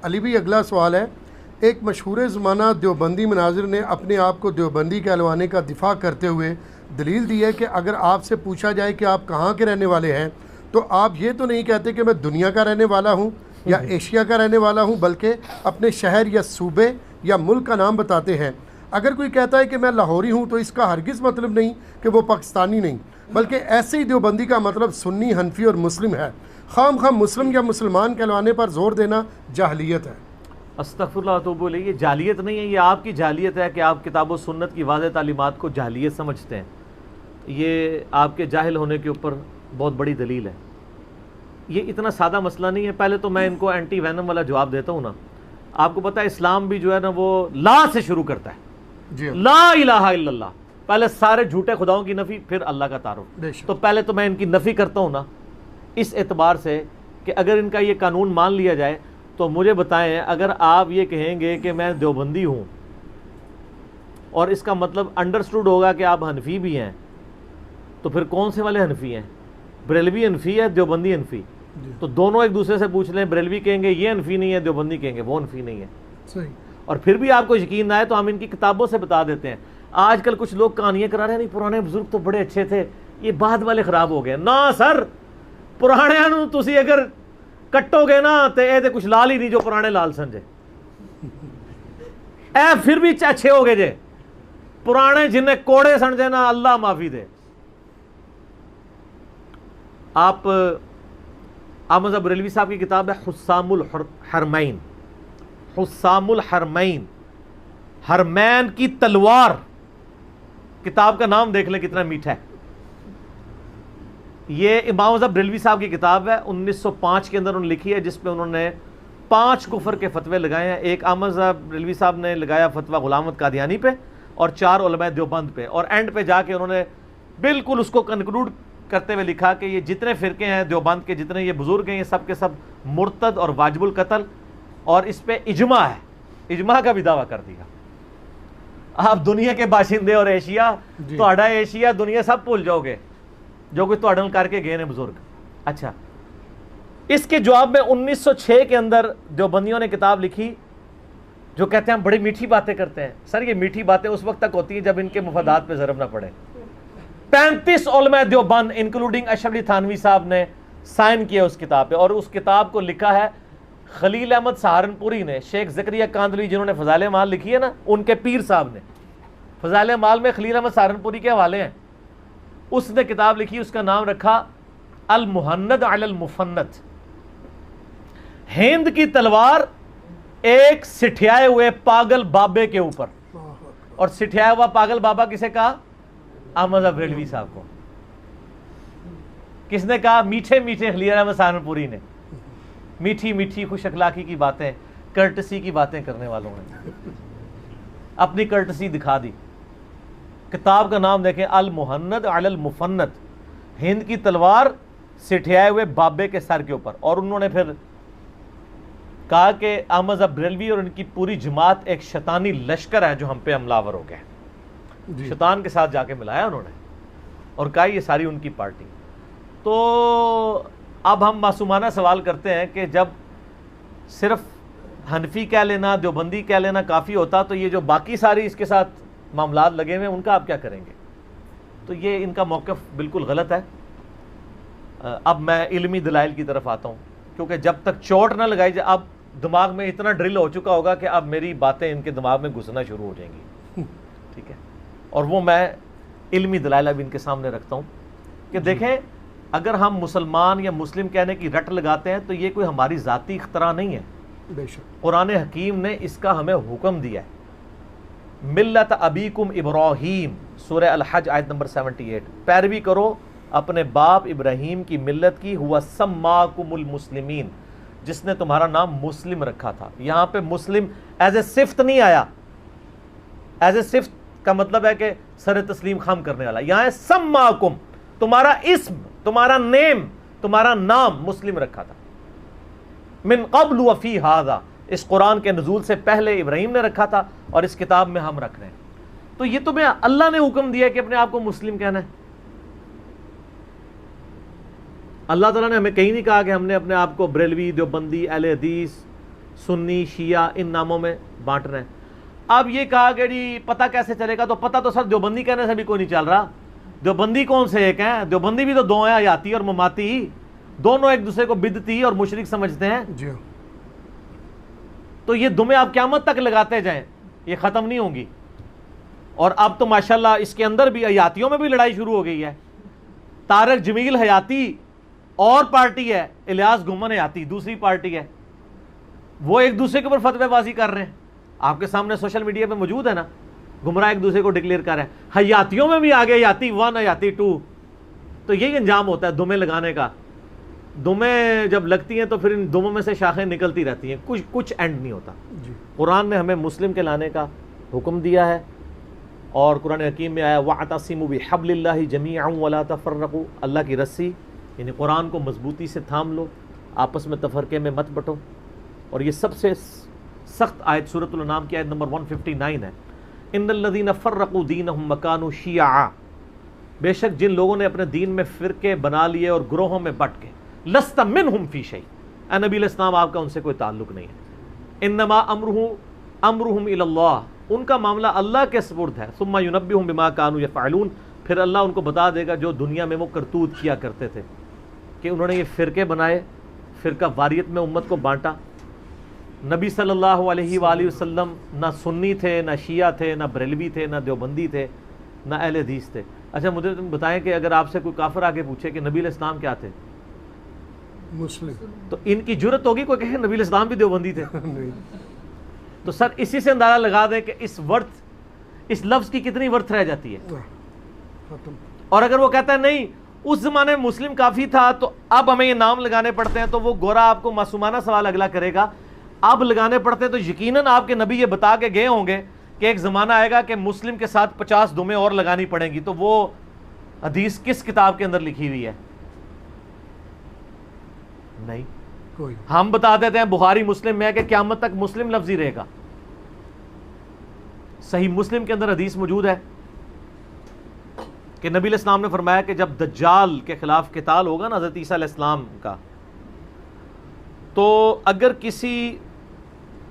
علی بھی اگلا سوال ہے، ایک مشہور زمانہ دیوبندی مناظر نے اپنے آپ کو دیوبندی کہلوانے کا دفاع کرتے ہوئے دلیل دی ہے کہ اگر آپ سے پوچھا جائے کہ آپ کہاں کے رہنے والے ہیں تو آپ یہ تو نہیں کہتے کہ میں دنیا کا رہنے والا ہوں یا ایشیا کا رہنے والا ہوں، بلکہ اپنے شہر یا صوبے یا ملک کا نام بتاتے ہیں۔ اگر کوئی کہتا ہے کہ میں لاہوری ہوں تو اس کا ہرگز مطلب نہیں کہ وہ پاکستانی نہیں، بلکہ ایسے ہی دیوبندی کا مطلب سنی، حنفی اور مسلم ہے۔ خام خام مسلم یا مسلمان کہلوانے پر زور دینا جاہلیت ہے۔ استغفر اللہ واتوب الیہ، یہ جاہلیت نہیں ہے، یہ آپ کی جاہلیت ہے کہ آپ کتاب و سنت کی واضح تعلیمات کو جاہلیت سمجھتے ہیں۔ یہ آپ کے جاہل ہونے کے اوپر بہت بڑی دلیل ہے۔ یہ اتنا سادہ مسئلہ نہیں ہے۔ پہلے تو میں ان کو اینٹی وینم والا جواب دیتا ہوں نا۔ آپ کو پتہ ہے اسلام بھی جو ہے نا وہ لا سے شروع کرتا ہے، جی لا الہ الا اللہ، پہلے سارے جھوٹے خداؤں کی نفی، پھر اللہ کا تعارف۔ تو پہلے تو میں ان کی نفی کرتا ہوں نا، اس اعتبار سے کہ اگر ان کا یہ قانون مان لیا جائے تو مجھے بتائیں، اگر آپ یہ کہیں گے کہ میں دیوبندی ہوں اور اس کا مطلب انڈرسٹوڈ ہوگا کہ آپ حنفی بھی ہیں، تو پھر کون سے والے حنفی ہیں؟ بریلوی حنفی ہے، دیوبندی حنفی؟ تو دونوں ایک دوسرے سے پوچھ لیں، بریلوی کہیں گے یہ حنفی نہیں ہے، دیوبندی کہیں گے وہ حنفی نہیں ہے۔ صحیح۔ اور پھر بھی آپ کو یقین نہ آئے تو ہم ان کی کتابوں سے بتا دیتے ہیں۔ آج کل کچھ لوگ کہانیاں کرا رہے ہیں، نہیں پرانے بزرگ تو بڑے اچھے تھے، یہ بعد والے خراب ہو گئے۔ نہ سر، پرانے نو تسی اگر کٹو گے نا تو یہ کچھ لال ہی نہیں جو پرانے لال سمجھے، اے پھر بھی اچھے ہو گئے جے۔ پرانے جنہیں کوڑے سمجھے نا، اللہ معافی دے۔ آپ احمد بریلوی صاحب کی کتاب ہے حسام الحرمین، حسام الحرمین، حرمین کی تلوار، کتاب کا نام دیکھ لیں کتنا میٹھا ہے۔ یہ امام اعظم بریلوی صاحب کی کتاب ہے، 1905 کے اندر انہوں نے لکھی ہے، جس پہ انہوں نے 5 کفر کے فتوے لگائے ہیں۔ ایک احمد بریلوی صاحب نے لگایا فتویٰ غلام احمد قادیانی پہ، اور 4 علماء دیوبند پہ، اور اینڈ پہ جا کے انہوں نے بالکل اس کو کنکلوڈ کرتے ہوئے لکھا کہ یہ جتنے فرقے ہیں دیوبند کے، جتنے یہ بزرگ ہیں، یہ سب کے سب مرتد اور واجب القتل، اور اس پہ اجماع ہے، اجماع کا بھی دعویٰ کر دیا۔ آپ دنیا کے باشندے اور ایشیا، تہاڈا ایشیا دنیا سب بھول جاؤ گے جو کوئی تہاڈے نال کر کے گئے نے بزرگ۔ اچھا، اس کے جواب میں 1906 کے اندر دیوبندیوں نے کتاب لکھی جو کہتے ہیں ہم بڑی میٹھی باتیں کرتے ہیں۔ سر یہ میٹھی باتیں اس وقت تک ہوتی ہیں جب ان کے مفادات پہ ضرب نہ پڑے۔ 35 علماء دیوبند انکلوڈنگ اشرف علی تھانوی صاحب نے سائن کیا اس کتاب پہ، اور اس کتاب کو لکھا ہے خلیل احمد سہارنپوری نے۔ شیخ زکریا کاندھلی جنہوں نے فضائل اعمال لکھی ہے نا، ان کے پیر صاحب نے فضائل اعمال میں خلیل احمد سہارنپوری کے حوالے ہیں، اس نے کتاب لکھی، اس کا نام رکھا المہند علی المفند، ہند کی تلوار ایک سٹھیائے ہوئے پاگل بابے کے اوپر۔ اور سٹھیایا ہوا پاگل بابا کسے کہا؟ احمد بریلوی صاحب کو۔ کس نے کہا؟ میٹھے میٹھے خلیل احمد سہارنپوری نے، میٹھی میٹھی خوش اخلاقی کی باتیں، کرٹسی کی باتیں کرنے والوں نے اپنی کرٹسی دکھا دی۔ کتاب کا نام دیکھیں، المہند علی المفند، ہند کی تلوار سٹھیائے ہوئے بابے کے سر کے اوپر۔ اور انہوں نے پھر کہا کہ احمد بریلوی اور ان کی پوری جماعت ایک شیطانی لشکر ہے جو ہم پہ حملہ آور ہو گیا ہے۔ شیطان کے ساتھ جا کے ملایا انہوں نے اور کہا یہ ساری ان کی پارٹی۔ تو اب ہم معصومانہ سوال کرتے ہیں کہ جب صرف حنفی کہہ لینا، دیوبندی کہہ لینا کافی ہوتا تو یہ جو باقی ساری اس کے ساتھ معاملات لگے ہوئے ان کا آپ کیا کریں گے؟ تو یہ ان کا موقف بالکل غلط ہے۔ اب میں علمی دلائل کی طرف آتا ہوں، کیونکہ جب تک چوٹ نہ لگائی جائے، اب دماغ میں اتنا ڈرل ہو چکا ہوگا کہ اب میری باتیں ان کے دماغ میں گھسنا شروع ہو جائیں گی، ٹھیک ہے؟ اور وہ میں علمی دلائل اب ان کے سامنے رکھتا ہوں کہ دیکھیں، اگر ہم مسلمان یا مسلم کہنے کی رٹ لگاتے ہیں تو یہ کوئی ہماری ذاتی اختراع نہیں ہے، بے شک قرآن حکیم نے اس کا ہمیں حکم دیا ہے۔ ملت ابیکم ابراہیم، سورہ الحج آیت نمبر 78، پیروی کرو اپنے باپ ابراہیم کی ملت کی، ہوا سماکم المسلمین، جس نے تمہارا نام مسلم رکھا تھا۔ یہاں پہ مسلم ایز اے صفت نہیں آیا، ایز اے صفت کا مطلب ہے کہ سر تسلیم خم کرنے والا، یہاں ہے سماکم، تمہارا اسم، تمہارا نیم، تمہارا نام مسلم رکھا تھا۔ من قبل وفی ھذا، اس قرآن کے نزول سے پہلے ابراہیم نے رکھا تھا اور اس کتاب میں ہم رکھ رہے ہیں۔ تو یہ تمہیں اللہ نے حکم دیا کہ اپنے آپ کو مسلم کہنا ہے۔ اللہ تعالیٰ نے ہمیں کہیں نہیں کہا کہ ہم نے اپنے آپ کو بریلوی، دیوبندی، اہل حدیث سنی شیعہ ان ناموں میں بانٹنا ہے. اب یہ کہا کہ جی پتہ کیسے چلے گا, تو پتہ تو سر دیوبندی کہنے سے بھی کوئی نہیں چل رہا. دیوبندی کون سے ایک ہیں؟ دیوبندی بھی تو دو ہیں, حیاتی اور مماتی. دونوں ایک دوسرے کو بدعتی اور مشرک سمجھتے ہیں. جی تو یہ دمیں آپ قیامت تک لگاتے جائیں, یہ ختم نہیں ہوں گی. اور اب تو ماشاءاللہ اس کے اندر بھی حیاتیوں میں بھی لڑائی شروع ہو گئی ہے. طارق جمیل حیاتی اور پارٹی ہے, الیاس گھمن حیاتی دوسری پارٹی ہے. وہ ایک دوسرے کے اوپر فتوی بازی کر رہے ہیں, آپ کے سامنے سوشل میڈیا پہ موجود ہے نا, گمراہ ایک دوسرے کو ڈکلیئر کر رہے ہیں. حیاتیوں میں بھی آگے حیاتی 1 حیاتی 2. تو یہی انجام ہوتا ہے دمیں لگانے کا. دمیں جب لگتی ہیں تو پھر ان دموں میں سے شاخیں نکلتی رہتی ہیں, کچھ اینڈ نہیں ہوتا. قرآن نے ہمیں مسلم کے لانے کا حکم دیا ہے, اور قرآن حکیم میں آیا وَاعْتَصِمُوا بِحَبْلِ اللَّهِ جَمِيعًا وَلَا تَفَرَّقُوا, اللہ کی رسی یعنی قرآن کو مضبوطی سے تھام لو, آپس میں تفرقے میں مت بٹو. اور یہ سب سے سخت آیت سورۃ الانعام کی آیت نمبر 159 ہے. ان الذین فرقوا دینہم وکانوا شیعا, بے شک جن لوگوں نے اپنے دین میں فرقے بنا لیے اور گروہوں میں بٹ کے, لست منہم فی شیء, اے نبی علیہ السلام آپ کا ان سے کوئی تعلق نہیں ہے. انما امرہم الی اللہ, ان کا معاملہ اللہ کے سپرد ہے. ثم ینبئہم بما کانوا یفعلون, پھر اللہ ان کو بتا دے گا جو دنیا میں وہ کرتوت کیا کرتے تھے, کہ انہوں نے یہ فرقے بنائے, فرقہ واریت میں امت کو بانٹا. نبی صلی اللہ علیہ وآلہ وسلم نہ سنی تھے, نہ شیعہ تھے, نہ بریلوی تھے, نہ دیوبندی تھے, نہ اہل حدیث تھے. اچھا مجھے تم بتائیں کہ اگر آپ سے کوئی کافر آگے پوچھے کہ نبی علیہ السلام کیا تھے, مسلم, تو ان کی جرت ہوگی کوئی کہے نبی علیہ السلام بھی دیوبندی تھے؟ تو سر اسی سے اندازہ لگا دیں کہ اس لفظ کی کتنی ورتھ رہ جاتی ہے. اور اگر وہ کہتا ہے نہیں اس زمانے میں مسلم کافی تھا تو اب ہمیں یہ نام لگانے پڑتے ہیں, تو وہ گورا آپ کو معصومانہ سوال اگلا کرے گا, اب لگانے پڑتے ہیں تو یقیناً آپ کے نبی یہ بتا کے گئے ہوں گے کہ ایک زمانہ آئے گا کہ مسلم کے ساتھ 50 دمیں اور لگانی پڑیں گی. تو وہ حدیث کس کتاب کے اندر لکھی ہوئی ہے؟ نہیں کوئی. ہم بتا دیتے ہیں بخاری مسلم میں کہ قیامت تک مسلم لفظ ہی رہے گا. صحیح مسلم کے اندر حدیث موجود ہے کہ نبی علیہ السلام نے فرمایا کہ جب دجال کے خلاف قتال ہوگا نا حضرت عیسیٰ علیہ السلام کا, تو اگر کسی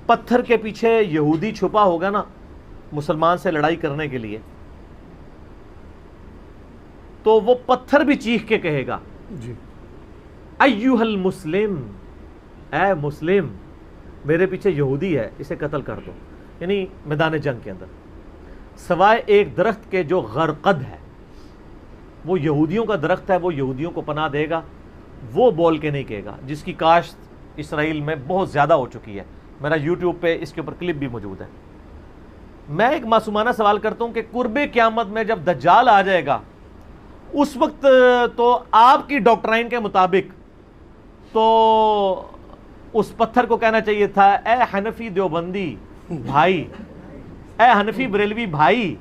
پتھر کے پیچھے یہودی چھپا ہوگا نا مسلمان سے لڑائی کرنے کے لیے, تو وہ پتھر بھی چیخ کے کہے گا ایھا المسلم, اے مسلم میرے پیچھے یہودی ہے, اسے قتل کر دو. یعنی میدان جنگ کے اندر سوائے ایک درخت کے جو غرقد ہے, وہ یہودیوں کا درخت ہے, وہ یہودیوں کو پناہ دے گا, وہ بول کے نہیں کہے گا, جس کی کاشت اسرائیل میں بہت زیادہ ہو چکی ہے. میرا یوٹیوب پہ اس کے اوپر کلپ بھی موجود ہے. میں ایک معصومانہ سوال کرتا ہوں کہ قرب قیامت میں جب دجال آ جائے گا اس وقت تو آپ کی ڈاکٹرائن کے مطابق تو اس پتھر کو کہنا چاہیے تھا اے حنفی دیوبندی بھائی, اے حنفی بریلوی بھائی.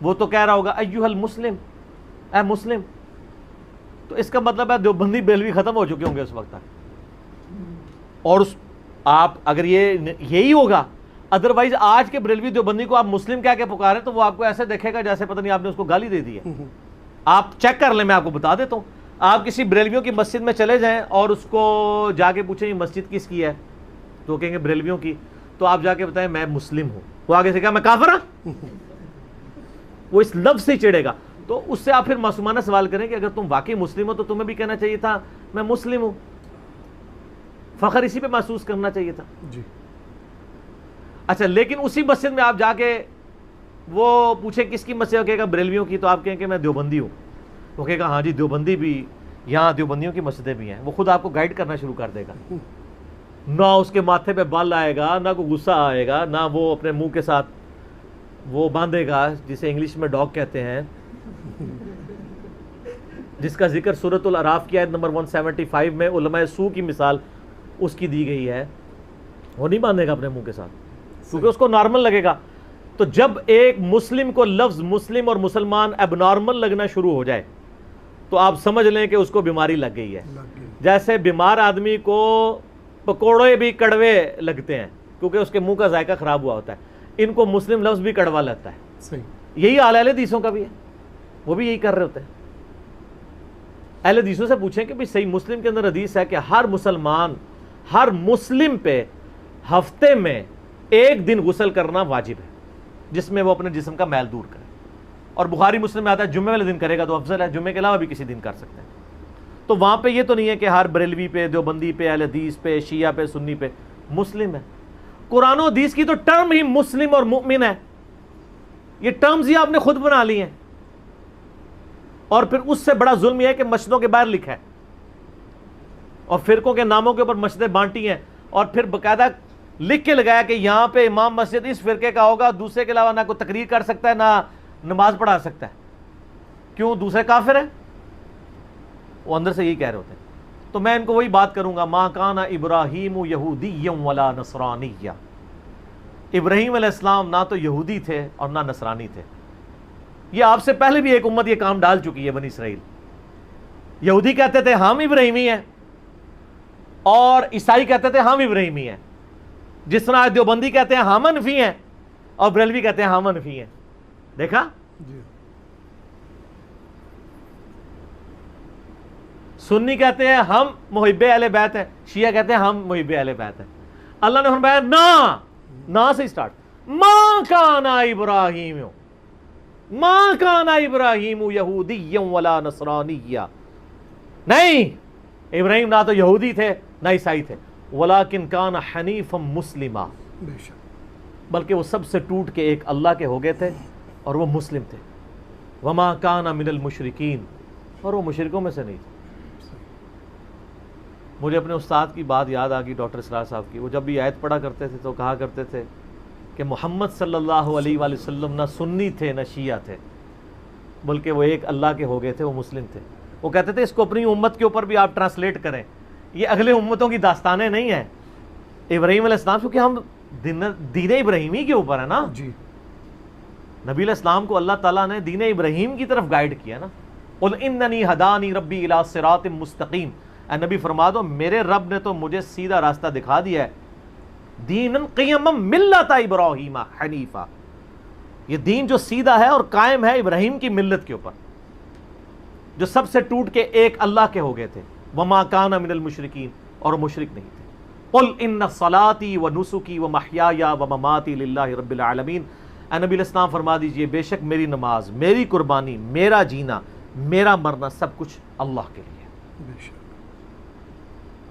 وہ تو کہہ رہا ہوگا ایھا المسلم, اے مسلم. تو اس کا مطلب ہے دیوبندی بریلوی ختم ہو چکے ہوں گے اس وقت تک. اور آپ اگر یہی ہوگا, ادروائز آج کے بریلوی دیوبندی کو آپ مسلم کہہ کے پکاریں تو وہ آپ کو ایسے دیکھے گا جیسے پتہ نہیں آپ نے اس کو گالی دے دی ہے. آپ چیک کر لیں, میں آپ کو بتا دیتا ہوں. آپ کسی بریلویوں کی مسجد میں چلے جائیں اور اس کو جا کے پوچھیں یہ مسجد کس کی ہے, تو کہیں گے بریلویوں کی, تو آپ جا کے بتائیں میں مسلم ہوں, وہ آگے سے کہا میں کافر ہوں, وہ اس لفظ سے چڑھے گا. تو اس سے آپ پھر معصومانہ سوال کریں کہ اگر تم واقعی مسلم ہو تو تمہیں بھی کہنا چاہیے تھا میں مسلم ہوں, فخر اسی پہ محسوس کرنا چاہیے تھا. اچھا لیکن اسی مسجد میں آپ جا کے وہ پوچھیں کس کی مسجد, کہے گا بریلویوں کی, تو آپ کہیں کہ میں دیوبندی ہوں, وہ کہے گا ہاں جی دیوبندی بھی, یہاں دیوبندیوں کی مسجدیں بھی ہیں. وہ خود آپ کو گائیڈ کرنا شروع کر دے گا. نہ اس کے ماتھے پہ بال آئے گا, نہ کوئی غصہ آئے گا, نہ وہ اپنے منہ کے ساتھ وہ باندھے گا جسے انگلش میں ڈاگ کہتے ہیں, جس کا ذکر سورۃ الاعراف کی آیت نمبر 175 میں علماء سو کی مثال اس کی دی گئی ہے. وہ نہیں باندھے گا اپنے منہ کے ساتھ کیونکہ اس کو نارمل لگے گا. تو جب ایک مسلم کو لفظ مسلم اور مسلمان اب نارمل لگنا شروع ہو جائے تو آپ سمجھ لیں کہ اس کو بیماری لگ گئی ہے. جیسے بیمار آدمی کو پکوڑے بھی کڑوے لگتے ہیں کیونکہ اس کے منہ کا ذائقہ خراب ہوا ہوتا ہے, ان کو مسلم لفظ بھی کڑوا لگتا ہے. یہی حال اہل حدیثوں کا بھی ہے, وہ بھی یہی کر رہے ہوتے ہیں. اہل حدیثوں سے پوچھیں کہ بھئی صحیح مسلم کے اندر حدیث ہے کہ ہر مسلمان ہر مسلم پہ ہفتے میں 1 دن غسل کرنا واجب ہے، جس میں وہ اپنے جسم کا میل دور کرے، اور بخاری مسلم میں آتا ہے جمعے والے دن کرے گا تو افضل ہے، جمعے کے علاوہ بھی کسی دن کر سکتے ہیں۔ تو وہاں پہ یہ تو نہیں ہے کہ ہر بریلوی پہ، دیوبندی پہ، اہل حدیث پہ، شیعہ پہ، سنی پہ، مسلم ہے۔ قرآن و حدیث کی تو ٹرم ہی مسلم اور مؤمن ہے، یہ ٹرمز ہی آپ نے خود بنا لی ہیں، اور پھر اس سے بڑا ظلم یہ ہے کہ مسجدوں کے باہر لکھا ہے اور فرقوں کے ناموں کے اوپر مسجدیں بانٹی ہیں، اور پھر باقاعدہ لکھ کے لگایا کہ یہاں پہ امام مسجد اس فرقے کا ہوگا، دوسرے کے علاوہ نہ کوئی تقریر کر سکتا ہے نہ نماز پڑھا سکتا ہے۔ کیوں؟ دوسرے کافر ہیں، وہ اندر سے یہی کہہ رہے ہوتے ہیں۔ تو میں ان کو وہی بات کروں گا، ما کان ابراہیم یہودی ولا نصرانی، ابراہیم علیہ السلام نہ تو یہودی تھے اور نہ نصرانی تھے۔ یہ آپ سے پہلے بھی ایک امت یہ کام ڈال چکی ہے، بنی اسرائیل۔ یہودی کہتے تھے ہم ابراہیمی ہیں، اور عیسائی کہتے تھے ہم ابراہیمی ہیں، جس طرح دیوبندی کہتے ہیں ہم حنفی ہیں اور بریلوی کہتے ہیں ہم حنفی ہیں۔ دیکھا؟ جی سنی کہتے ہیں ہم محب اہل بیت ہیں، شیعہ کہتے ہیں ہم محب اہل بیت ہیں۔ اللہ نے فرمایا نہ سے اسٹارٹ، ما کان ابراہیم یہودی ولا نصرانی، نہیں، ابراہیم نہ تو یہودی تھے نہ عیسائی تھے، ولیکن کان حنیفا مسلما، بے شک، بلکہ وہ سب سے ٹوٹ کے ایک اللہ کے ہو گئے تھے اور وہ مسلم تھے۔ وما کان من المشرکین، اور وہ مشرکوں میں سے نہیں تھے۔ مجھے اپنے استاد کی بات یاد آ گئی، ڈاکٹر اسرار صاحب کی۔ وہ جب بھی آیت پڑھا کرتے تھے تو کہا کرتے تھے کہ محمد صلی اللہ علیہ وآلہ وسلم نہ سنی تھے نہ شیعہ تھے، بلکہ وہ ایک اللہ کے ہو گئے تھے، وہ مسلم تھے۔ وہ کہتے تھے اس کو اپنی امت کے اوپر بھی آپ ٹرانسلیٹ کریں، یہ اگلے امتوں کی داستانیں نہیں ہیں۔ ابراہیم علیہ السلام، کیونکہ ہم دین ابراہیمی کے اوپر ہے نا، جی نبی علیہ السلام کو اللہ تعالیٰ نے دین ابراہیم کی طرف گائیڈ کیا نا۔ قل اننی ہدانی ربی الی صراط مستقیم، اے نبی فرما دو میرے رب نے تو مجھے سیدھا راستہ دکھا دیا ہے، دین قیما ملت ابراہیم حنیفا، یہ دین جو سیدھا ہے اور قائم ہے ابراہیم کی ملت کے اوپر، جو سب سے ٹوٹ کے ایک اللہ کے ہو گئے تھے۔ وما کان من المشرکین، اور مشرک نہیں تھے۔ قل ان صلاتی و نسکی و محیای و مماتی للہ رب العالمین، اے نبی علیہ السلام فرما دیجئے بے شک میری نماز، میری قربانی، میرا جینا، میرا مرنا سب کچھ اللہ کے لیے۔ بے شک،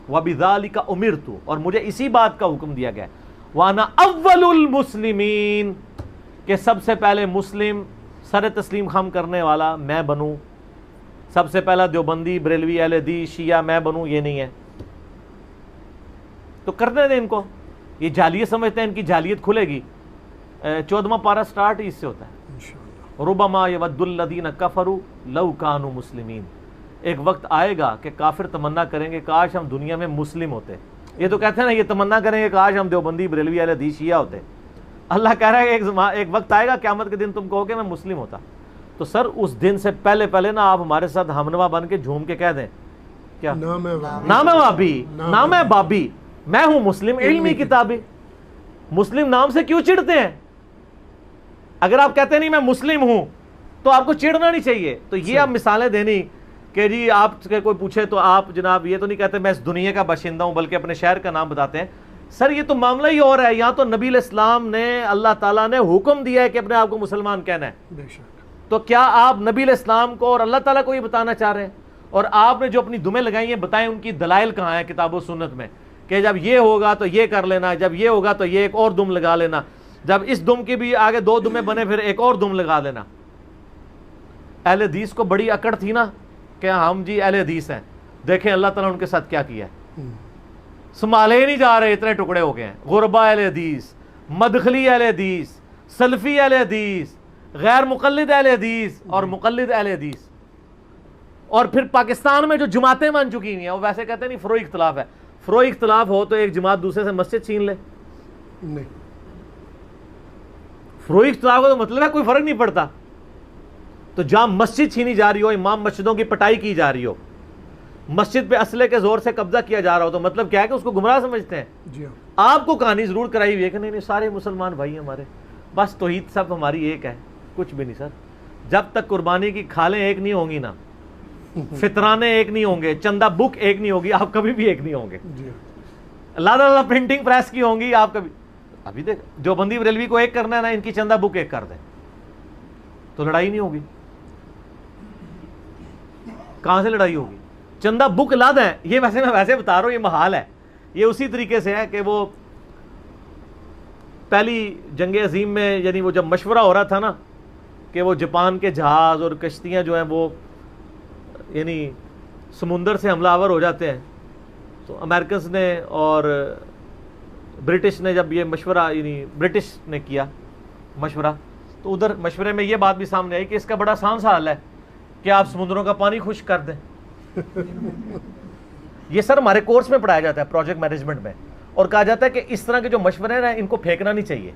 وَبِذَلِكَ أُمِرْتُ، اور مجھے اسی بات کا حکم دیا گیا، وَأَنَا أَوَّلُ الْمُسْلِمِينَ، کہ سب سے پہلے مسلم سر تسلیم خم کرنے والا میں بنوں، سب سے پہلا دیوبندی، بریلوی، اہل حدیث، شیعہ میں بنوں، یہ نہیں ہے۔ تو کرنے دیں ان کو، یہ جعلیت سمجھتے ہیں، ان کی جعلیت کھلے گی۔ 14واں پارہ سٹارٹ اس سے ہوتا ہے، انشاءاللہ۔ ربما یود الذین کفروا لو کانوا مسلمین، ایک وقت آئے گا کہ کافر تمنا کریں گے کاش ہم دنیا میں مسلم ہوتے۔ یہ تو کہتے ہیں نا، یہ تمنا کریں گے کاش ہم دیوبندی، بریلوی، اہل حدیث، شیعہ ہوتے۔ اللہ کہہ رہا ہے ایک وقت آئے گا قیامت کے دن تم کہو کہ میں مسلم ہوتا۔ تو سر اس دن سے پہلے نا آپ ہمارے ساتھ ہمنوا بن کے جھوم کے کہہ دیں، کیا نہ میں نہ میں وابی، نہ میں بابی، میں ہوں مسلم علمی کتابی۔ مسلم نام سے کیوں چڑھتے ہیں؟ اگر آپ کہتے نہیں میں مسلم ہوں تو آپ کو چڑھنا نہیں چاہیے۔ تو یہ آپ مثالیں دینی کہ جی آپ کے کوئی پوچھے تو آپ جناب یہ تو نہیں کہتے میں اس دنیا کا باشندہ ہوں، بلکہ اپنے شہر کا نام بتاتے ہیں۔ سر یہ تو معاملہ ہی اور ہے، یہاں تو نبی علیہ السلام نے، اللہ تعالیٰ نے حکم دیا ہے کہ اپنے آپ کو مسلمان کہنا ہے۔ بے شک، تو کیا آپ نبی علیہ السلام کو اور اللہ تعالیٰ کو یہ بتانا چاہ رہے ہیں؟ اور آپ نے جو اپنی دمیں لگائی ہیں بتائیں ان کی دلائل کہاں ہیں کتاب و سنت میں، کہ جب یہ ہوگا تو یہ کر لینا، جب یہ ہوگا تو یہ ایک اور دم لگا لینا، جب اس دم کے بھی آگے 2 دمیں بنے پھر ایک اور دم لگا دینا۔ اہل حدیث کو بڑی اکڑ تھی نا کہ ہم جی اہل حدیث ہیں، دیکھیں اللہ تعالیٰ نے ان کے ساتھ کیا کیا ہے، سنبھالے ہی نہیں جا رہے، اتنے ٹکڑے ہو گئے ہیں۔ غربا اہل حدیث، مدخلی اہل حدیث، سلفی اہل حدیث، غیر مقلد اہل حدیث اور مقلد اہل حدیث۔ اور پھر پاکستان میں جو جماعتیں بن چکی ہوئی ہیں وہ ویسے کہتے ہیں نہیں فروئی اختلاف ہے، فروئی اختلاف ہو تو ایک جماعت دوسرے سے مسجد چھین لے، نہیں، فروئی اختلاف کا تو مطلب ہے کوئی فرق نہیں پڑتا۔ تو جہاں مسجد چھینی جا رہی ہو، امام مسجدوں کی پٹائی کی جا رہی ہو، مسجد پہ اسلحے کے زور سے قبضہ کیا جا رہا ہو، تو مطلب کیا ہے کہ اس کو گمراہ سمجھتے ہیں۔ جی ہاں، آپ کو کہانی ضرور کرائی ہوئی ہے کہ نہیں سارے مسلمان بھائی ہمارے، بس توحید سب ہماری ایک ہے، کچھ بھی نہیں سر۔ جب تک قربانی کی کھالیں ایک نہیں ہوں گی نا، فطرانے ایک نہیں ہوں گے، چندہ بک ایک نہیں ہوگی، آپ کبھی بھی ایک نہیں ہوں گے۔ جی اللہ پرنٹنگ پریس کی ہوں گی آپ کبھی ابھی دیکھ دیوبندی بریلوی کو ایک کرنا ہے نا ان کی چندہ بک ایک کر دیں تو لڑائی نہیں ہوگی. کہاں سے لڑائی ہوگی؟ چندہ بک لا دیں. یہ میں ویسے بتا رہا ہوں یہ محال ہے. یہ اسی طریقے سے ہے کہ وہ پہلی جنگ عظیم میں یعنی وہ جب مشورہ ہو رہا تھا نا کہ وہ جاپان کے جہاز اور کشتیاں جو ہیں وہ یعنی سمندر سے حملہ آور ہو جاتے ہیں تو امریکنز نے اور برٹش نے جب یہ مشورہ یعنی برٹش نے کیا مشورہ تو ادھر مشورے میں یہ بات بھی سامنے آئی کہ اس کا بڑا آسان سا حل ہے کہ آپ سمندروں کا پانی خشک کر دیں. یہ سر ہمارے کورس میں پڑھایا جاتا ہے پروجیکٹ مینجمنٹ میں اور کہا جاتا ہے کہ اس طرح کے جو مشورے ہیں ان کو پھینکنا نہیں چاہیے.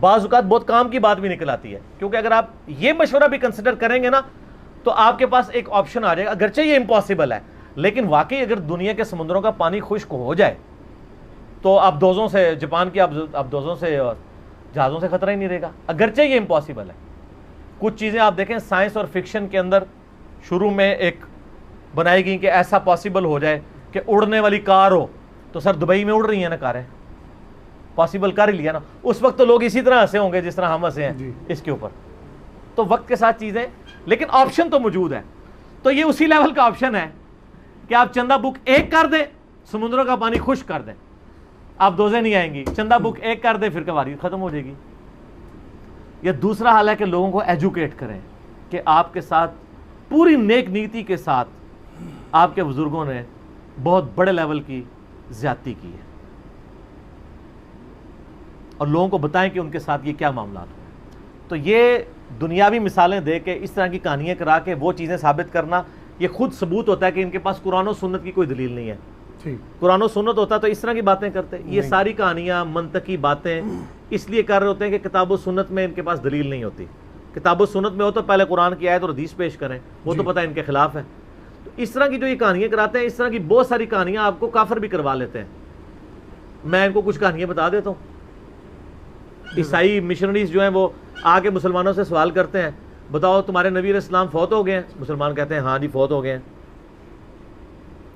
بعض اوقات بہت کام کی بات بھی نکل آتی ہے کیونکہ اگر آپ یہ مشورہ بھی کنسیڈر کریں گے نا تو آپ کے پاس ایک آپشن آ جائے گا. اگرچہ یہ امپاسبل ہے لیکن واقعی اگر دنیا کے سمندروں کا پانی خشک ہو جائے تو آپ دوزوں سے جاپان کی آپ دوزوں سے اور جہازوں سے خطرہ ہی نہیں رہے گا. اگرچہ یہ امپاسبل ہے. کچھ چیزیں آپ دیکھیں سائنس اور فکشن کے اندر شروع میں ایک بنائی گئی کہ ایسا پاسبل ہو جائے کہ اڑنے والی کار ہو تو سر دبئی میں اڑ رہی ہیں نا کاریں پاسبل کر ہی لیا نا. اس وقت تو لوگ اسی طرح ہنسے ہوں گے جس طرح ہم ہنسے ہیں اس کے اوپر. تو وقت کے ساتھ چیزیں لیکن آپشن تو موجود ہے. تو یہ اسی لیول کا آپشن ہے کہ آپ چندہ بک ایک کر دیں سمندروں کا پانی خشک کر دیں آپ دوزیں نہیں آئیں گی. چندہ بک ایک کر دیں پھر کباری ختم ہو جائے گی. یہ دوسرا حال ہے کہ لوگوں کو ایجوکیٹ کریں کہ آپ کے ساتھ پوری نیک نیتی کے ساتھ آپ کے بزرگوں نے بہت بڑے لیول کی زیادتی کی ہے اور لوگوں کو بتائیں کہ ان کے ساتھ یہ کیا معاملات ہوئے. تو یہ دنیاوی مثالیں دے کے اس طرح کی کہانیاں کرا کے وہ چیزیں ثابت کرنا یہ خود ثبوت ہوتا ہے کہ ان کے پاس قرآن و سنت کی کوئی دلیل نہیں ہے. قرآن و سنت ہوتا تو اس طرح کی باتیں کرتے. یہ ساری کہانیاں منطقی باتیں اس لیے کر رہے ہوتے ہیں کہ کتاب و سنت میں ان کے پاس دلیل نہیں ہوتی. کتاب و سنت میں ہو تو پہلے قرآن کی آیت اور حدیث پیش کریں وہ تو پتہ ان کے خلاف ہے. تو اس طرح کی جو یہ کہانیاں کراتے ہیں اس طرح کی بہت ساری کہانیاں آپ کو کافر بھی کروا لیتے ہیں. میں ان کو کچھ کہانیاں بتا دیتا ہوں. عیسائی مشنریز جو ہیں وہ آ کے مسلمانوں سے سوال کرتے ہیں بتاؤ تمہارے نبی علیہ السلام فوت ہو گئے ہیں؟ مسلمان کہتے ہیں ہاں جی فوت ہو گئے ہیں.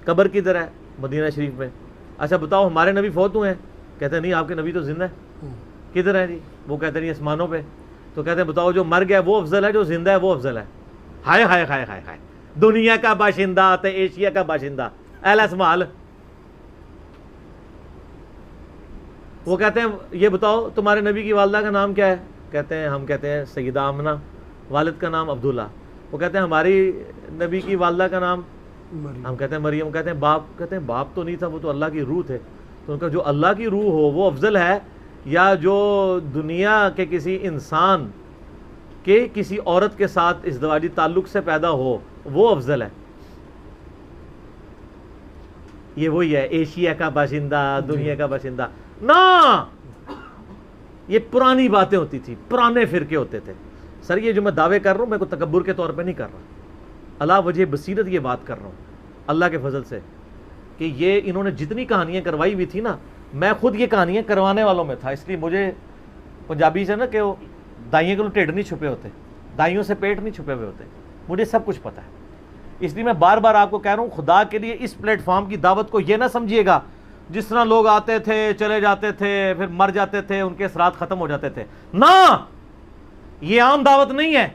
قبر کدھر ہے؟ مدینہ شریف میں. اچھا بتاؤ ہمارے نبی فوت ہوئے ہیں؟ کہتے ہیں نہیں آپ کے نبی تو زندہ ہے. کدھر ہے جی؟ وہ کہتے ہیں نہیں آسمانوں پہ. تو کہتے ہیں بتاؤ جو مر گیا وہ افضل ہے جو زندہ ہے وہ افضل ہے؟ ہائے ہائے ہائے ہائے ہائے دنیا کا باشندہ تے ایشیا کا باشندہ اہل اسمال. وہ کہتے ہیں یہ بتاؤ تمہارے نبی کی والدہ کا نام کیا ہے؟ کہتے ہیں ہم کہتے ہیں سیدہ آمنہ. والد کا نام عبداللہ. وہ کہتے ہیں ہماری نبی کی والدہ کا نام ہم کہتے ہیں مریم. کہتے ہیں باپ. کہتے ہیں باپ تو نہیں تھا وہ تو اللہ کی روح تھے. تو ان کا جو اللہ کی روح ہو وہ افضل ہے یا جو دنیا کے کسی انسان کے کسی عورت کے ساتھ ازدواجی تعلق سے پیدا ہو وہ افضل ہے؟ یہ وہی ہے ایشیا کا باشندہ دنیا کا باشندہ. نا یہ پرانی باتیں ہوتی تھی پرانے فرقے ہوتے تھے. سر یہ جو میں دعوے کر رہا ہوں میں کو تکبر کے طور پہ نہیں کر رہا اللہ وجہ بصیرت یہ بات کر رہا ہوں اللہ کے فضل سے کہ یہ انہوں نے جتنی کہانیاں کروائی ہوئی تھی نا میں خود یہ کہانیاں کروانے والوں میں تھا. اس لیے مجھے پنجابی سے نا کہ وہ دائیوں کے ٹیڈ نہیں چھپے ہوتے دائیوں سے پیٹ نہیں چھپے ہوئے ہوتے. مجھے سب کچھ پتہ ہے. اس لیے میں بار بار آپ کو کہہ رہا ہوں خدا کے لیے اس پلیٹ فارم کی دعوت کو یہ نہ سمجھیے گا جس طرح لوگ آتے تھے چلے جاتے تھے پھر مر جاتے تھے ان کے اثرات ختم ہو جاتے تھے. نہ یہ عام دعوت نہیں ہے.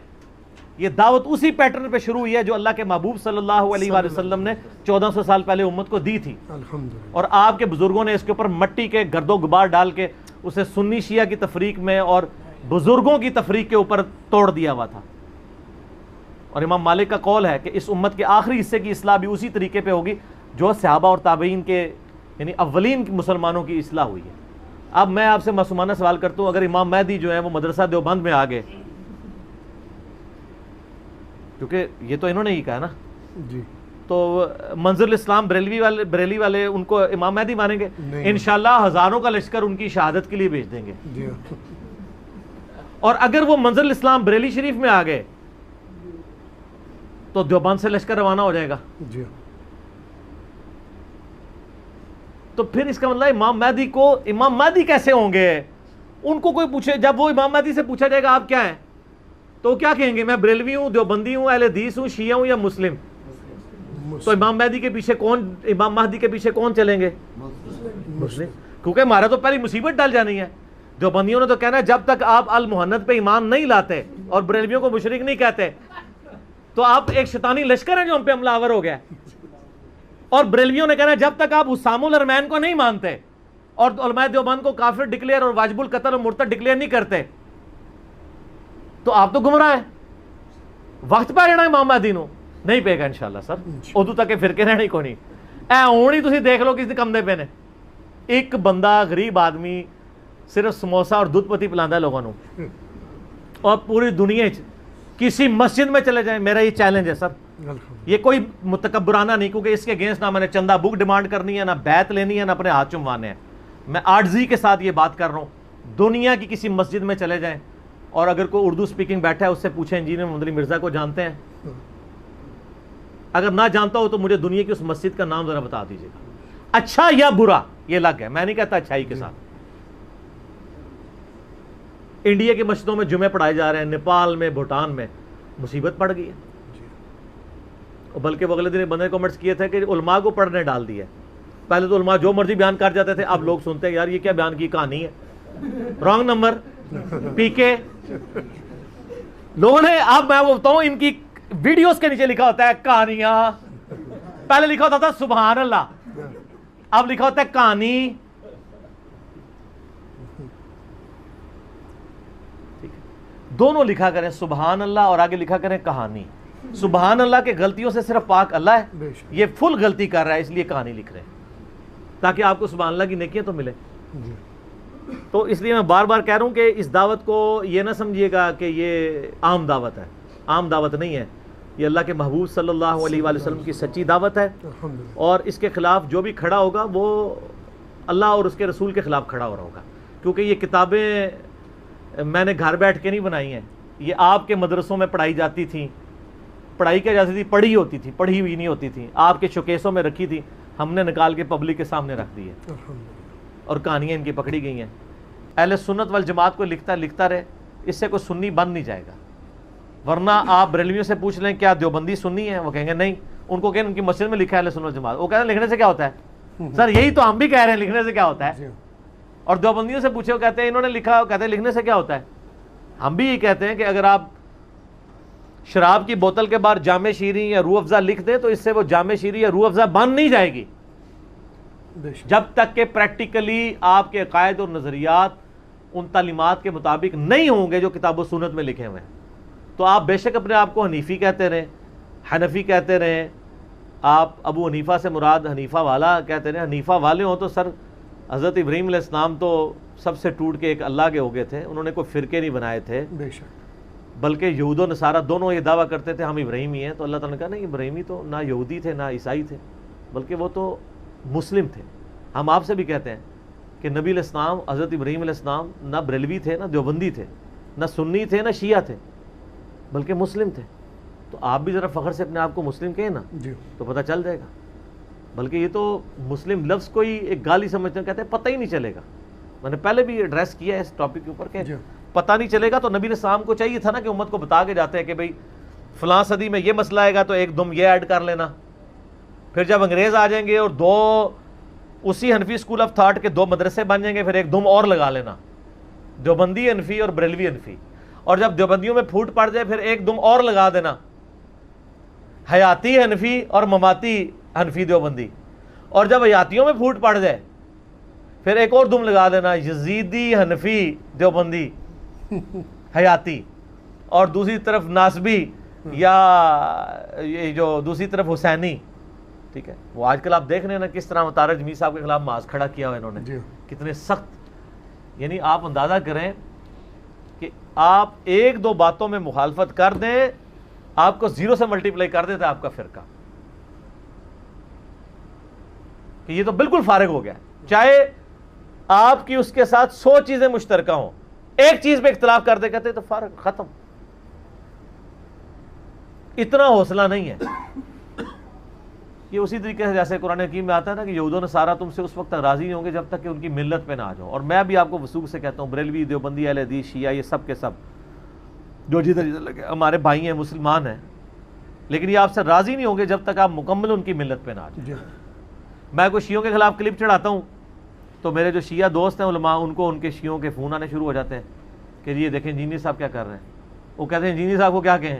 یہ دعوت اسی پیٹرن پہ شروع ہوئی ہے جو اللہ کے محبوب صلی اللہ علیہ وآلہ وسلم نے 1400 سال پہلے امت کو دی تھی. اور آپ کے بزرگوں نے اس کے اوپر مٹی کے گرد و غبار ڈال کے اسے سنی شیعہ کی تفریق میں اور بزرگوں کی تفریق کے اوپر توڑ دیا ہوا تھا. اور امام مالک کا قول ہے کہ اس امت کے آخری حصے کی اصلاح بھی اسی طریقے پہ ہوگی جو صحابہ اور تابعین کے یعنی اولین مسلمانوں کی اصلاح ہوئی ہے. اب میں آپ سے معصومانہ سوال کرتا ہوں اگر امام مہدی جو ہے وہ مدرسہ دیوبند میں آ گئے کیونکہ یہ تو انہوں نے ہی کہا نا جی تو منظر الاسلام بریلی والے ان کو امام مہدی مانیں گے؟ انشاءاللہ ہزاروں کا لشکر ان کی شہادت کے لیے بھیج دیں گے. اور اگر وہ منظر الاسلام بریلی شریف میں آ گئے تو دیوبند سے لشکر روانہ ہو جائے گا. تو پھر اس کا مطلب امام مہدی کیسے ہوں گے؟ ان کو کوئی پوچھے جب وہ امام مہدی سے پوچھا جائے گا آپ کیا ہیں تو وہ کیا کہیں گے میں بریلوی ہوں دیوبندی ہوں اہل حدیث ہوں شیعہ ہوں یا مسلم. تو امام مہدی کے پیچھے کون چلیں گے؟ مسلم، کیونکہ ہمارا تو پہلی مصیبت ڈال جانی ہے. دیوبندیوں نے تو کہنا ہے جب تک آپ المحنت پہ ایمان نہیں لاتے اور بریلویوں کو مشرک نہیں کہتے تو آپ ایک شیطانی لشکر ہیں جو ہم پہ حملہ آور ہو گیا. اور بریلویوں نے کہنا ہے جب تک آپ حسام الحرمین کو نہیں مانتے اور علماء دیوبند کو کافر ڈکلیئر اور واجب القتل اور مرتد ڈکلیئر نہیں کرتے تو آپ تو گمراہ ہیں. وقت پہ رہنا امام مہدی نو نہیں پے گا انشاءاللہ سر. ادو تک کے فرقے رہنے کو نہیں. اے ہون ہی تسی دیکھ لو کسی کمدے پہ نے. ایک بندہ غریب آدمی صرف سموسا اور دودھ پتی پلاندا ہے لوگوں نو اور پوری دنیا کسی مسجد میں چلے جائیں. میرا یہ چیلنج ہے سر, یہ کوئی متکبرانہ نہیں, کیونکہ اس کے اگینسٹ نہ میں نے چندہ بک ڈیمانڈ کرنی ہے, نہ بیعت لینی ہے, نہ اپنے ہاتھ چموانے ہیں. میں عاجزی کے ساتھ یہ بات کر رہا ہوں. دنیا کی کسی مسجد میں چلے جائیں اور اگر کوئی اردو سپیکنگ بیٹھا ہے اس سے پوچھیں انجینئر محمد علی مرزا کو جانتے ہیں؟ اگر نہ جانتا ہو تو مجھے دنیا کی اس مسجد کا نام ذرا بتا دیجیے گا, اچھا یا برا. یہ الگ ہے, میں نہیں کہتا اچھائی کے ساتھ. انڈیا کی مسجدوں میں جمعے پڑھائے جا رہے ہیں, نیپال میں, بھوٹان میں مصیبت پڑ گئی ہے. بلکہ وہ اگلے دن بندے کمنٹس کیے تھے کہ علماء کو پڑھنے ڈال دیا. پہلے تو علماء جو مرضی بیان کر جاتے تھے, اب لوگ سنتے ہیں یار یہ کیا بیان کی کہانی ہے, رانگ نمبر پی کے لوگوں نے. اب میں وہ بتاؤں ان کی ویڈیوز کے نیچے لکھا ہوتا ہے کہانیاں. پہلے لکھا ہوتا تھا سبحان اللہ, اب لکھا ہوتا ہے کہانی. دونوں لکھا کریں سبحان اللہ اور آگے لکھا کریں کہانی. سبحان اللہ کے غلطیوں سے صرف پاک اللہ ہے, یہ فل غلطی کر رہا ہے اس لیے کہانی لکھ رہے ہیں تاکہ آپ کو سبحان اللہ کی نیکیاں تو ملے. تو اس لیے میں بار بار کہہ رہا ہوں کہ اس دعوت کو یہ نہ سمجھیے گا کہ یہ عام دعوت ہے. عام دعوت نہیں ہے, یہ اللہ کے محبوب صلی اللہ علیہ وآلہ وسلم کی سچی دعوت ہے. اور اس کے خلاف جو بھی کھڑا ہوگا وہ اللہ اور اس کے رسول کے خلاف کھڑا ہو رہا ہوگا. کیونکہ یہ کتابیں میں نے گھر بیٹھ کے نہیں بنائی ہیں, یہ آپ کے مدرسوں میں پڑھائی جاتی تھیں. پڑھائی کیا جاتی تھی, پڑھی ہوتی تھی, پڑھی ہوئی نہیں ہوتی تھی. آپ کے شوکیسوں میں رکھی تھی, ہم نے نکال کے پبلک کے سامنے رکھ دی ہے اور کہانیاں ان کی پکڑی گئی ہیں. اہل سنت والجماعت کو لکھتا رہے, اس سے کوئی سنی بن نہیں جائے گا. ورنہ آپ بریلویوں سے پوچھ لیں کیا دیوبندی سنی ہے, وہ کہیں گے نہیں. ان کو کہیں ان کی مسجد میں لکھا ہے اہل سنت والجماعت, وہ کہتے ہیں لکھنے سے کیا ہوتا ہے سر. یہی تو ہم بھی کہہ رہے ہیں لکھنے سے کیا ہوتا ہے. اور دیوبندیوں سے پوچھے وہ کہتے ہیں انہوں نے لکھا, کہتے ہیں لکھنے سے کیا ہوتا ہے. ہم بھی یہ کہتے ہیں کہ اگر آپ شراب کی بوتل کے بعد جامع شیریں یا روح افزا لکھ دیں تو اس سے وہ جامع شیریں یا روح افزا بن نہیں جائے گی جب تک کہ پریکٹیکلی آپ کے عقائد اور نظریات ان تعلیمات کے مطابق نہیں ہوں گے جو کتاب و سنت میں لکھے ہوئے ہیں. تو آپ بے شک اپنے آپ کو حنیفی کہتے رہیں, حنفی کہتے رہیں, آپ ابو حنیفہ سے مراد حنیفہ والا کہتے رہیں. حنیفہ والے ہوں تو سر حضرت ابراہیم علیہ السلام تو سب سے ٹوٹ کے ایک اللہ کے ہو گئے تھے, انہوں نے کوئی فرقے نہیں بنائے تھے. بے شک. بلکہ یہود و نصارہ دونوں یہ دعویٰ کرتے تھے ہم ابراہیمی ہیں. تو اللہ تعالیٰ نے کہا نہیں, ابراہیمی تو نہ یہودی تھے نہ عیسائی تھے, بلکہ وہ تو مسلم تھے. ہم آپ سے بھی کہتے ہیں کہ نبی علیہ السلام حضرت ابراہیم علیہ السلام نہ بریلوی تھے نہ دیوبندی تھے نہ سنی تھے نہ شیعہ تھے, بلکہ مسلم تھے. تو آپ بھی ذرا فخر سے اپنے آپ کو مسلم کہیں نا تو پتہ چل جائے گا. بلکہ یہ تو مسلم لفظ کو ہی ایک گالی سمجھتے ہیں, کہتے ہیں پتہ ہی نہیں چلے گا. میں نے پہلے بھی ایڈریس کیا ہے اس ٹاپک کے اوپر کہ پتہ نہیں چلے گا. تو نبی علیہ السلام کو چاہیے تھا نا کہ امت کو بتا کے جاتے ہیں کہ بھئی فلاں صدی میں یہ مسئلہ آئے گا تو ایک دم یہ ایڈ کر لینا. پھر جب انگریز آ جائیں گے اور دو اسی حنفی اسکول آف تھاٹ کے دو مدرسے بن جائیں گے, پھر ایک دم اور لگا لینا, دیوبندی حنفی اور بریلوی حنفی. اور جب دیوبندیوں میں پھوٹ پڑ جائے پھر ایک دم اور لگا دینا, حیاتی حنفی اور مماتی حنفی دیوبندی. اور جب حیاتیوں میں پھوٹ پڑ جائے پھر ایک اور دم لگا دینا, یزیدی حنفی دیوبندی حیاتی. اور دوسری طرف ناسبی یا یہ جو دوسری طرف حسینی. ٹھیک ہے, وہ آج کل آپ دیکھ رہے ہیں نا کس طرح طارق جمیل صاحب کے خلاف معاذ کھڑا کیا ہوا انہوں نے, کتنے سخت. یعنی آپ اندازہ کریں کہ آپ ایک دو باتوں میں مخالفت کر دیں, آپ کو زیرو سے ملٹیپلائی کر دیتا ہے آپ کا فرقہ, کہ یہ تو بالکل فارغ ہو گیا. چاہے آپ کی اس کے ساتھ 100 چیزیں مشترکہ ہوں, ایک چیز پہ اختلاف کر دے کہتے تو فارغ, ختم. اتنا حوصلہ نہیں ہے. یہ اسی طریقے سے جیسے قرآن حکیم میں آتا ہے نا کہ یہود و نصارہ تم سے اس وقت تک راضی نہیں ہوں گے جب تک کہ ان کی ملت پہ نہ آ جاؤ. اور میں بھی آپ کو وثوق سے کہتا ہوں, بریلوی, دیوبندی, اہل حدیث, شیعہ, یہ سب کے سب جو جدھر لگے ہمارے بھائی ہیں, مسلمان ہیں, لیکن یہ آپ سے راضی نہیں ہوں گے جب تک آپ مکمل ان کی ملت پہ نہ آ جائیں. میں کوئی شیعوں کے خلاف کلپ چڑھاتا ہوں تو میرے جو شیعہ دوست ہیں علماء، ان کو ان کے شیعوں کے فون آنے شروع ہو جاتے ہیں کہ یہ دیکھیں انجینئر صاحب کیا کر رہے ہیں. وہ کہتے ہیں انجینئر صاحب کو کیا کہیں،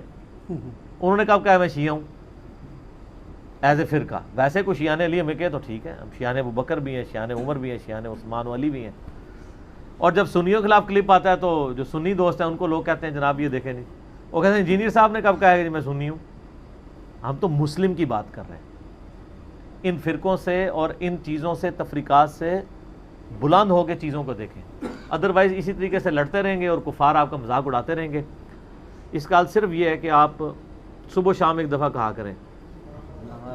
انہوں نے کب کہا میں شیعہ ہوں ایز اے فرقہ. ویسے کوئی شیعہ علی ہمیں کہے تو ٹھیک ہے، ہم شیعہ ابوبکر بھی ہیں، شیعہ عمر بھی ہیں، شیعہ عثمان و علی بھی ہیں. اور جب سنیوں کے خلاف کلپ آتا ہے تو جو سنی دوست ہیں ان کو لوگ کہتے ہیں جناب یہ دیکھیں نہیں. وہ کہتے ہیں انجینئر صاحب نے کب کہا ہے کہ میں سنی ہوں. ہم تو مسلم کی بات کر رہے ہیں. ان فرقوں سے اور ان چیزوں سے، تفریقات سے بلند ہو کے چیزوں کو دیکھیں. ادروائز اسی طریقے سے لڑتے رہیں گے اور کفار آپ کا مذاق اڑاتے رہیں گے. اس کا حل صرف یہ ہے کہ آپ صبح و شام ایک دفعہ کہا کریں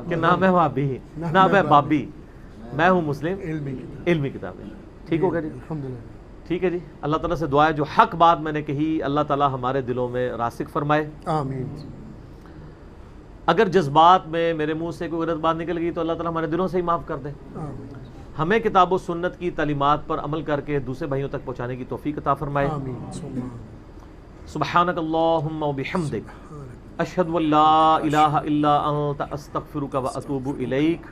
کہ نہ میں وہابی، نہ میں بابی، میں ہوں مسلم علمی کتابیں. ٹھیک ہوگا جی؟ الحمدللہ. ٹھیک ہے جی. اللہ تعالیٰ سے دعا ہے جو حق بات میں نے کہی اللہ تعالیٰ ہمارے دلوں میں راسخ فرمائے. آمین. اگر جذبات میں میرے منہ سے کوئی غلط بات نکل گئی تو اللہ تعالیٰ ہمارے دلوں سے ہی معاف کر دے. آمین. ہمیں کتاب و سنت کی تعلیمات پر عمل کر کے دوسرے بھائیوں تک پہنچانے کی توفیق عطا فرمائے. آمین. سبحانک اللہم و بحمدک اشہد ان لا الہ الا انت استغفرک و اتوب الیک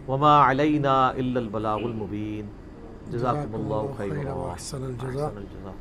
وما علینا الا البلاغ المبین. جزاکم اللہ خیر. احسن الجزاء. الجزاء.